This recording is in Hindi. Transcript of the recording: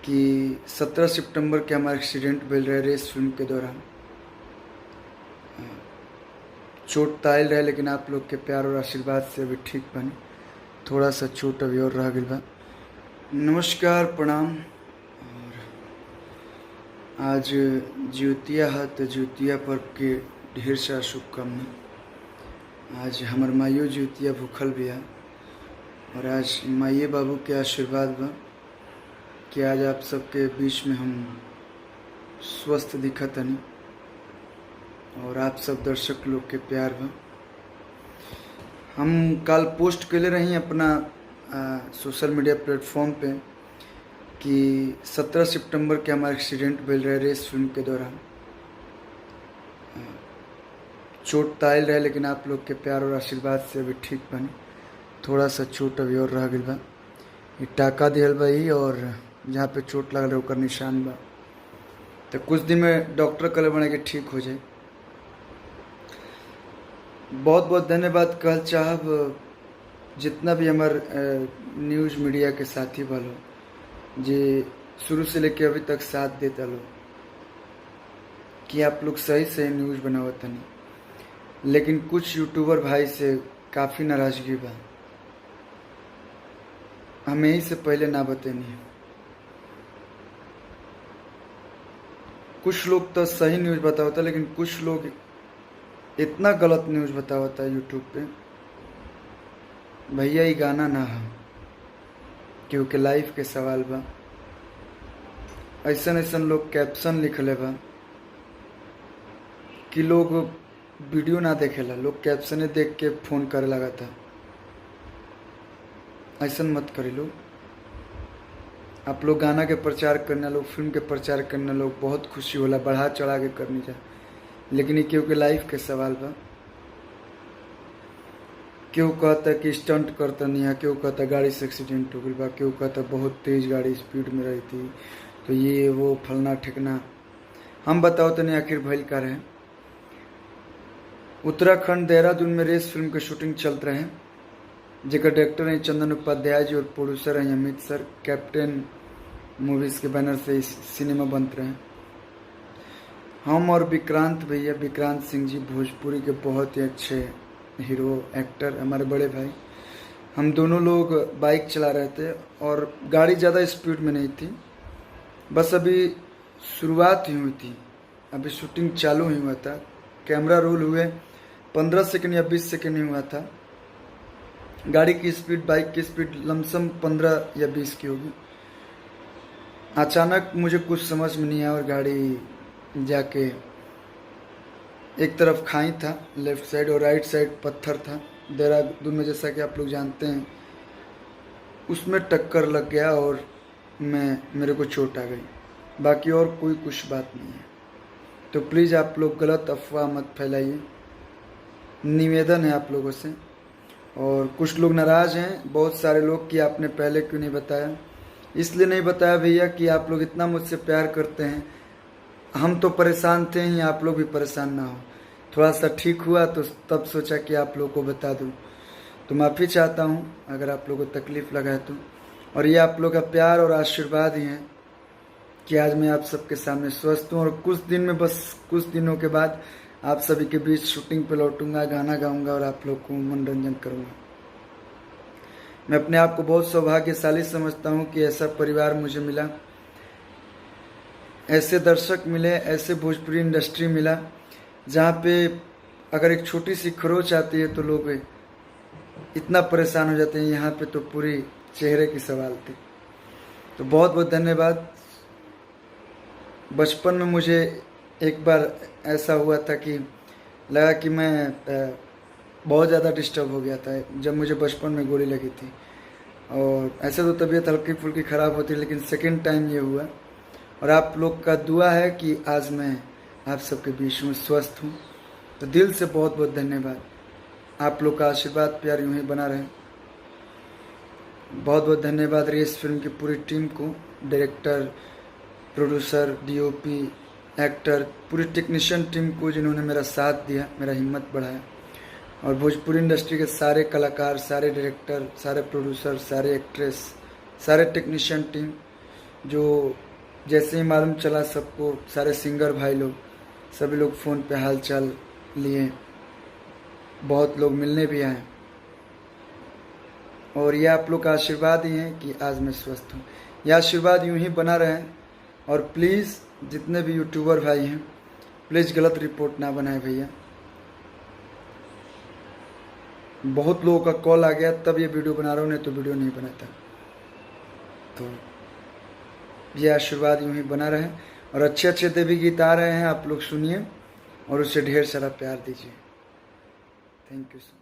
कि 17 सितंबर के हमारा एक्सीडेंट भेल रहे रेस फिल्म के दौरान। चोट तो आयल रहे लेकिन आप लोग के प्यार और आशीर्वाद से अभी ठीक बने। थोड़ा सा चोट अभी और रह गई बा। नमस्कार, प्रणाम। और आज ज्योतिया है तो ज्योतिया पर्व के ढेर सारा शुभकामना। आज हमार माइयो ज्योतिया भूखल भी है और आज माइये बाबू के आशीर्वाद बा कि आज आप सबके बीच में हम स्वस्थ दिखत तनी और आप सब दर्शक लोग के प्यार बा। हम कल पोस्ट कैले रही अपना सोशल मीडिया प्लेटफॉर्म पे कि 17 सितंबर के हमारा एक्सीडेंट भेल रहे रेस फिल्म के दौरान। चोट तो आयल रहे लेकिन आप लोग के प्यार और आशीर्वाद से अभी ठीक बने। थोड़ा सा चोट अभी और रह गई बा। ये टाका दिहल बा ही और जहाँ पे चोट लगल ओकर निशान बा। तो कुछ दिन में डॉक्टर कल बने के ठीक हो जाए। बहुत बहुत धन्यवाद कहल चाहब जितना भी हमार न्यूज़ मीडिया के साथी वालों जे शुरू से लेके अभी तक साथ देता लो कि आप लोग सही सही न्यूज़ बनावत नहीं, लेकिन कुछ यूट्यूबर भाई से काफ़ी नाराज़गी बा। हमें यही से पहले ना बतेनी। कुछ लोग तो सही न्यूज़ बतावता लेकिन कुछ लोग इतना गलत न्यूज़ बतावता है यूट्यूब पे। भैया ये गाना ना है क्योंकि लाइफ के सवाल बा। ऐसन ऐसन लोग कैप्शन लिखले बा कि लोग वीडियो ना देखेला, लोग कैप्शने देख के फ़ोन करे लगा था। ऐसन मत करी लोग। आप लोग गाना के प्रचार करने लोग, फिल्म के प्रचार करने लोग बहुत खुशी होला, बढ़ा चढ़ा के करनी जा, लेकिन ये क्योंकि लाइफ के सवाल बा। क्यों कहता कि स्टंट करता नहीं है, क्यों कहता गाड़ी से एक्सीडेंट हो गई बा, क्यों कहता बहुत तेज गाड़ी स्पीड में रही थी तो ये वो फलना ठिकना। हम बताओ तो नहीं आखिर भइल का रहे। उत्तराखंड देहरादून में रेस फिल्म के शूटिंग चलते रहे जेकर डायरेक्टर हैं चंदन उपाध्याय जी और प्रोड्यूसर हैं अमित सर। कैप्टन मूवीज़ के बैनर से इस सिनेमा बनते रहे। हम और विक्रांत भैया, विक्रांत सिंह जी भोजपुरी के बहुत ही अच्छे हीरो एक्टर, हमारे बड़े भाई। हम दोनों लोग बाइक चला रहे थे और गाड़ी ज़्यादा स्पीड में नहीं थी, बस अभी शुरुआत ही हुई थी, अभी शूटिंग चालू ही हुआ था। कैमरा रोल हुए 15 सेकंड या 20 सेकंड ही हुआ था। गाड़ी की स्पीड, बाइक की स्पीड लमसम 15 या 20 की होगी। अचानक मुझे कुछ समझ में नहीं आया और गाड़ी जाके एक तरफ खाई था लेफ्ट साइड और राइट साइड पत्थर था। देहरादून में जैसा कि आप लोग जानते हैं उसमें टक्कर लग गया और मेरे को चोट आ गई। बाकी और कोई कुछ बात नहीं है। तो प्लीज़ आप लोग गलत अफवाह मत फैलाइए, निवेदन है आप लोगों से। और कुछ लोग नाराज़ हैं, बहुत सारे लोग, कि आपने पहले क्यों नहीं बताया। इसलिए नहीं बताया भैया कि आप लोग इतना मुझसे प्यार करते हैं। हम तो परेशान थे ही, आप लोग भी परेशान ना हो। थोड़ा सा ठीक हुआ तो तब सोचा कि आप लोग को बता दूं। तो माफ़ी चाहता हूं अगर आप लोगों को तकलीफ़ लगा है तो। और ये आप लोग का प्यार और आशीर्वाद ही है कि आज मैं आप सबके सामने स्वस्थ हूँ। और कुछ दिन में, बस कुछ दिनों के बाद आप सभी के बीच शूटिंग पे लौटूंगा, गाना गाऊंगा और आप लोग को मनोरंजन करूंगा। मैं अपने आप को बहुत सौभाग्यशाली समझता हूँ कि ऐसा परिवार मुझे मिला, ऐसे दर्शक मिले, ऐसे भोजपुरी इंडस्ट्री मिला जहाँ पे अगर एक छोटी सी खरोच आती है तो लोग इतना परेशान हो जाते हैं। यहाँ पे तो पूरी चेहरे की सवाल थी। तो बहुत बहुत धन्यवाद। बचपन में मुझे एक बार ऐसा हुआ था कि लगा कि मैं बहुत ज़्यादा डिस्टर्ब हो गया था जब मुझे बचपन में गोली लगी थी। और ऐसे तो तबीयत हल्की फुल्की ख़राब होती है, लेकिन सेकंड टाइम ये हुआ। और आप लोग का दुआ है कि आज मैं आप सबके बीच में स्वस्थ हूँ। तो दिल से बहुत बहुत धन्यवाद। आप लोग का आशीर्वाद प्यार यूँ ही बना रहे। बहुत बहुत धन्यवाद रेस फिल्म की पूरी टीम को, डायरेक्टर, प्रोड्यूसर, डीओपी, एक्टर, पूरी टेक्नीशियन टीम को जिन्होंने मेरा साथ दिया, मेरा हिम्मत बढ़ाया। और भोजपुरी इंडस्ट्री के सारे कलाकार, सारे डायरेक्टर, सारे प्रोड्यूसर, सारे एक्ट्रेस, सारे टेक्नीशियन टीम, जो जैसे ही मालूम चला सबको, सारे सिंगर भाई लोग सभी लोग फ़ोन पे हाल चाल लिए, बहुत लोग मिलने भी आए। और यह आप लोग का आशीर्वाद ही है कि आज मैं स्वस्थ हूँ। यह आशीर्वाद यूं ही बना रहे। और प्लीज़ जितने भी यूट्यूबर भाई हैं, प्लीज़ गलत रिपोर्ट ना बनाए भैया। बहुत लोगों का कॉल आ गया तब ये वीडियो बना रहा हूँ, नहीं तो वीडियो नहीं बनाता। तो ये आशीर्वाद यूं ही बना रहे। और अच्छे अच्छे देवी गीत आ रहे हैं, आप लोग सुनिए और उसे ढेर सारा प्यार दीजिए। Thank you so much.